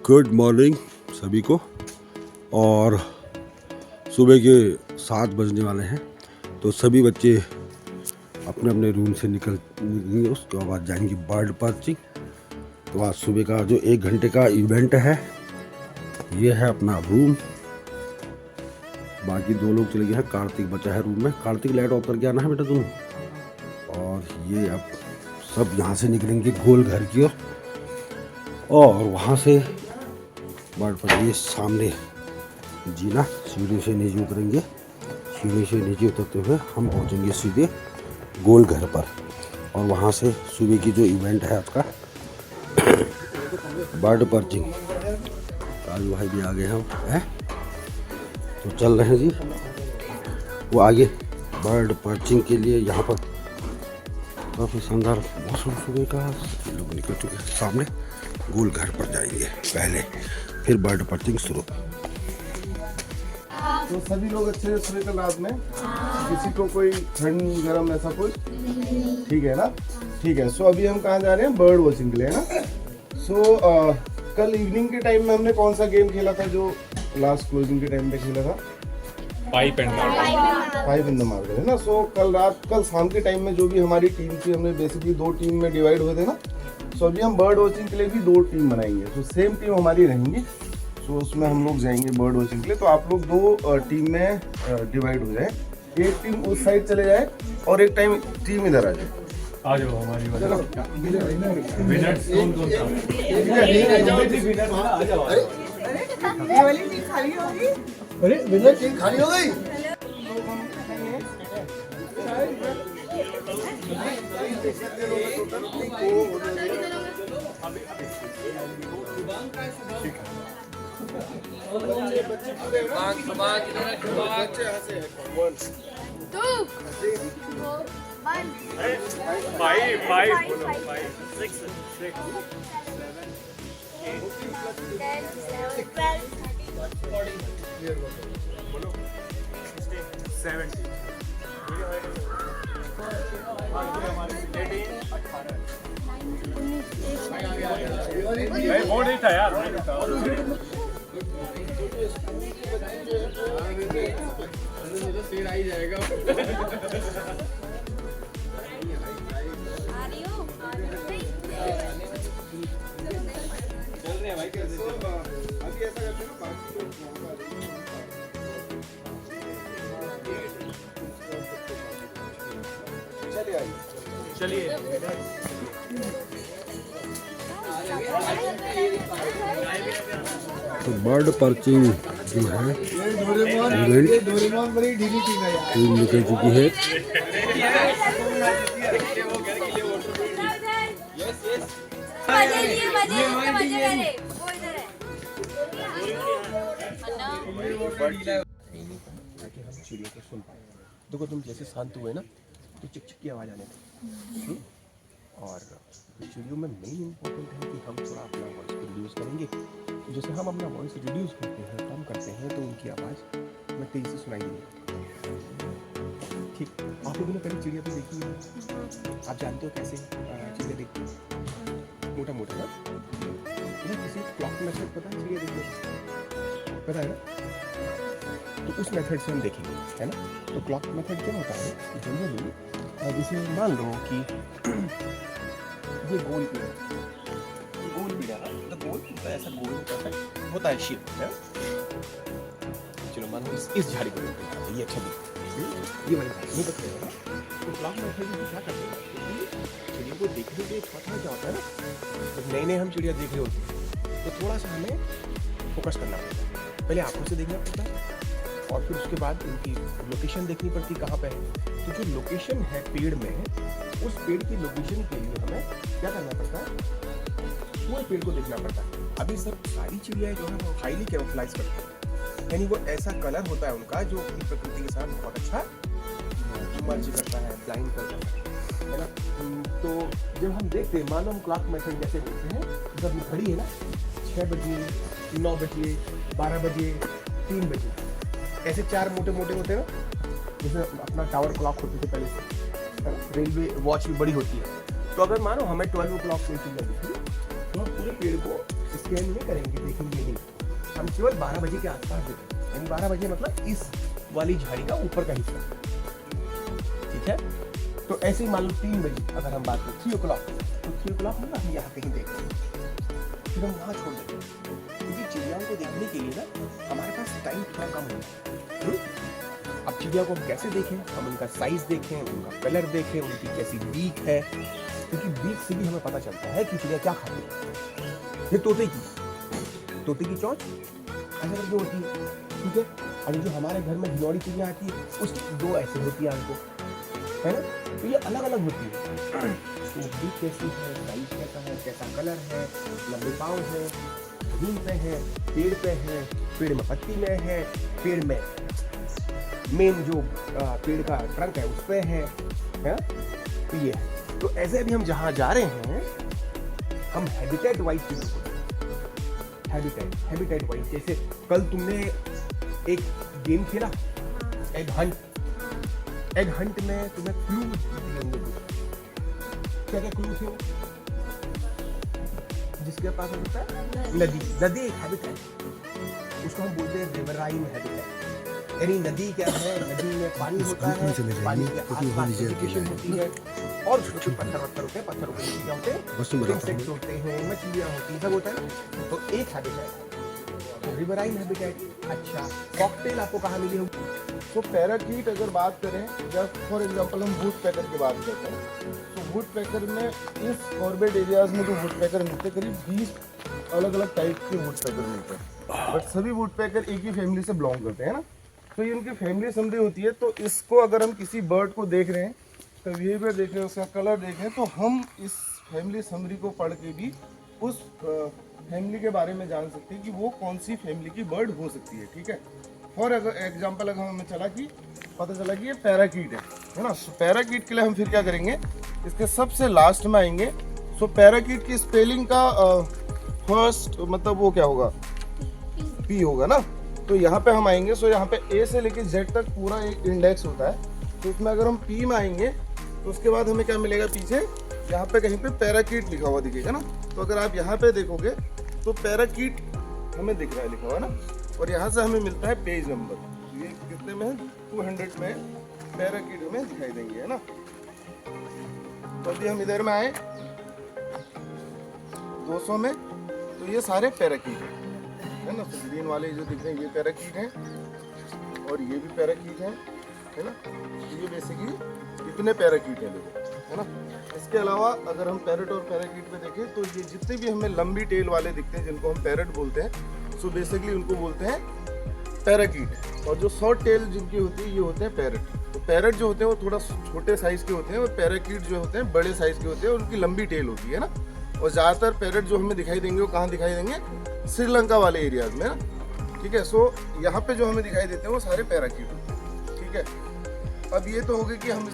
Good morning सभी को। और सुबह के 7 बजने वाले हैं, तो सभी बच्चे अपने अपने रूम से निकलेंगे। उसके बाद जाएंगे बर्ड पर्चिंग। तो आज सुबह का जो 1 घंटे का इवेंट है, ये है अपना रूम। बाकी 2 लोग चले गए हैं, कार्तिक बचा है रूम में। कार्तिक लाइट ऑफ करके आना है बेटा तुम। और ये अब सब यहाँ से निकलेंगे गोल घर की ओर, और वहाँ से बर्ड पर ये सामने जीना, सीढ़ी से नीचे उतरेंगे। सीढ़ी से नीचे उतरते हुए हम पहुँचेंगे सीधे गोल घर पर। और वहाँ से सुबह की जो इवेंट है आज का बर्ड पर्चिंग, राजू भाई भी आ गए हैं, तो चल रहे हैं जी वो आगे बर्ड पर्चिंग के लिए। यहाँ पर काफ़ी शानदार मौसम सुबह का, लोग निकल चुके हैं। सामने गोल घर पर जाएंगे पहले, फिर बर्ड पर्चिंग शुरू। तो सभी लोग अच्छे से सोए कल रात में? किसी को कोई ठंड गरम ऐसा कुछ? ठीक है ना, ठीक है। सो अभी हम कहाँ जा रहे हैं? बर्ड वॉचिंग के लिए, है ना। सो कल इवनिंग के टाइम में हमने कौन सा गेम खेला था जो लास्ट क्लोजिंग के टाइम पे खेला था? Pipe and marble. Five in the marble, है ना। सो कल शाम के टाइम में जो भी हमारी टीम थी, हमने बेसिकली 2 टीम में डिवाइड हुए थे ना। सो अभी हम बर्ड वॉचिंग के लिए भी 2 टीम बनाएंगे। तो सेम टीम हमारी रहेंगी, सो उसमें हम लोग जाएंगे बर्ड वॉचिंग के लिए। तो आप लोग 2 टीम में डिवाइड हो जाए। एक टीम उस साइड चले जाए और एक टीम इधर आ जाए। आ जाओ हमारी वाली। विनर्स कौन था? ये वाली टीम खाली होगी। अरे विनर टीम खाली हो गई। वो नहीं था यार, नहीं था। चलिए तो बर्ड पर्चिंग जो है इवेंट टीम निकल चुकी है। चिड़ियों को सुन पाए। देखो तुम जैसे शांत हुए ना, तो चिकचिक की आवाज़ आने लगी। और चिड़ियों में मेन इम्पोर्टेंट है कि हम थोड़ा अपना वॉइस को रिड्यूस करेंगे। जैसे हम अपना वॉइस रिड्यूस करते हैं, कम करते हैं, तो उनकी आवाज़ में तेज़ी से सुनाई देगी। ठीक, आप लोगों ने पहले चिड़िया भी देखी है, आप जानते हो कैसे चिड़िया देखती है? मोटा मोटा ना, किसी क्लॉक मेथड पता है चिड़िया देखने? पता है ना? तो उस मेथड से हम देखेंगे, है ना। तो क्लॉक मेथड क्या होता है? जनरली जैसे मान लो कि ये गोल भी है, गोल भी है, तो गोल ऐसा गोल होता है शेप, है। चलो मान लो इस झाड़ी को देखते हैं, ये अच्छा दिखता है, ये वाली नहीं बचते है ना। तो क्लॉक मेथड में क्या करते हैं? चिड़िया को देखने के लिए थोड़ा क्या होता है ना, तो नए हम चिड़िया देख रहे होते हैं, तो थोड़ा सा हमें फोकस करना पड़ता है। पहले आंखों से देखना पड़ता है, और फिर उसके बाद उनकी लोकेशन देखनी पड़ती कहाँ पे है। तो जो लोकेशन है पेड़ में, उस पेड़ की लोकेशन के लिए हमें क्या करना पड़ता है? पूरे पेड़ को देखना पड़ता है। अभी सब सारी चिड़ियाँ जो है वो हाईली कैमोफ्लाइज करती हैं, यानी वो ऐसा कलर होता है उनका जो अपनी प्रकृति के साथ बहुत अच्छा मर्ज करता है, ब्लाइंड करता है ना। तो जब हम देखते हैं, मानो हम क्लॉक मेथड जैसे देखते हैं, जब घड़ी है ना, 6 बजे, 9 बजे, 12 बजे, 3 बजे, ऐसे 4 मोटे मोटे होते हैं ना, जैसे अपना टावर क्लॉक होती थी पहले से, रेलवे वॉच भी बड़ी होती है। तो अगर मानो हमें 12 o'clock कोई चीज़ दिखी, तो हम पूरे पेड़ को इस स्कैन में करेंगे, देखेंगे नहीं, हम केवल 12 बजे के आसपास देखेंगे, यानी 12 बजे मतलब इस वाली झाड़ी का ऊपर का हिस्सा, ठीक है। तो ऐसे ही मान लो 3 बजे अगर हम बात करें 3 o'clock, तो 3 o'clock में हम यहाँ कहीं देख रहे हैं, फिर हम वहाँ छोड़ देंगे, क्योंकि चिड़ियाओं को देखने के लिए ना हमारे पास टाइम थोड़ा कम होता है। अब चिड़िया को हम कैसे देखें, हम उनका साइज देखें, उनका कलर देखें, उनकी कैसी बीक है, क्योंकि बीक से भी हमें पता चलता है कि चिड़िया क्या खाती है। ये तोते की चोंच ऐसे करके होती है, ठीक है। और जो हमारे घर में भिलौड़ी चिड़िया आती है उसकी 2 ऐसे होती है आंखों, है ना, तो ये अलग अलग होती है। तो बीक कैसी है, साइज कैसा है, कैसा कलर है, लंबे पाँव है, जमीन पे है, पेड़ में पत्ती में है, पेड़ में मेन जो पेड़ का ट्रंक है उस पे है, तो ये है। तो ऐसे अभी हम जहाँ जा रहे हैं हम हैबिटेट वाइज चीज़ों को, हैबिटेट वाइज, जैसे कल तुमने एक गेम खेला एग हंट में तुम्हें क्लू दिए होंगे, क्या क्लू थे वो? जिसके पास होता है नदी एक हैबिटेट, उसको हम बोलते हैं रिवराइन हैबिटेट, यानी नदी क्या है, नदी में पानी होता है, पानी के आसपास वेजिटेशन होती है, और छोटे पत्थर होते हैं, पत्थरों के क्या होते हैं, इंसेक्ट्स होते हैं, मछलियाँ होती हैं, सब होता है। तो एक हैबिटेट रिवराइन हैबिटेट। अच्छा, कॉकटेल आपको कहाँ मिली होगी? तो पैराकीट अगर बात करें, जस्ट फॉर एग्जांपल हम वुड पैकर की बात करते हैं, तो वुड पैकर में इस कॉर्बेट एरियाज में जो वुड पैकर मिलते हैं करीब 20 अलग अलग टाइप के वुड पैकर मिलते हैं, बट सभी वुड पैकर एक ही फैमिली से बिलोंग करते हैं ना, तो ये उनकी फैमिली समझी होती है। तो इसको अगर हम किसी बर्ड को देख रहे हैं, तो बिहेवियर देख रहे हैं, उसका कलर देख रहे हैं, तो हम इस फैमिली समरी को पढ़ के भी उस फैमिली के बारे में जान सकते हैं कि वो कौन सी फैमिली की बर्ड हो सकती है, ठीक है। फॉर एग्जाम्पल अगर हमें पता चला कि ये पैराकीट है ना, तो पैराकीट के लिए हम फिर क्या करेंगे, इसके सबसे लास्ट में आएंगे। सो पैराकीट की स्पेलिंग का फर्स्ट मतलब वो क्या होगा, पी होगा ना, तो यहाँ पे हम आएंगे। सो यहाँ पे ए से लेके जेड तक पूरा एक इंडेक्स होता है, तो उसमें अगर हम पी में आएंगे तो उसके बाद हमें क्या मिलेगा, पीछे यहाँ पे कहीं पे पैराकीट लिखा हुआ दिखेगा ना, तो अगर आप यहाँ पे देखोगे तो पैराकीट हमें दिख रहा है लिखा हुआ ना, और यहाँ से हमें मिलता है पेज नंबर, ये कितने में है, 200 में पैराकीट हमें दिखाई देंगे, है ना। तो अभी हम इधर में आए 200 में, तो ये सारे पैराकीट है ना, तो ग्रीन वाले जो दिख रहे हैं ये पैराकीट हैं, और ये भी पैराकीट है ना, तो ये बेसिकली इतने पैराकीट हैं देखो, है ना। इसके अलावा अगर हम पैरट और पैराकीट में देखें तो ये जितने भी हमें लंबी टेल वाले दिखते हैं जिनको हम पैरट बोलते हैं, सो बेसिकली उनको बोलते हैं पैराकीट, और जो शॉर्ट टेल जिनकी होती है ये होते हैं पैरट। तो पैरट जो होते हैं वो थोड़ा छोटे साइज के होते हैं, और पैराकीट जो होते हैं बड़े साइज के होते हैं, उनकी लंबी टेल होती है ना। और ज़्यादातर पैरट जो हमें दिखाई देंगे वो कहाँ दिखाई देंगे, श्रीलंका वाले एरियाज में ना, ठीक है। सो यहाँ पे जो हमें दिखाई देते हैं वो सारे पैराकीट होते हैं, ठीक है। अब ये तो हो गया कि हम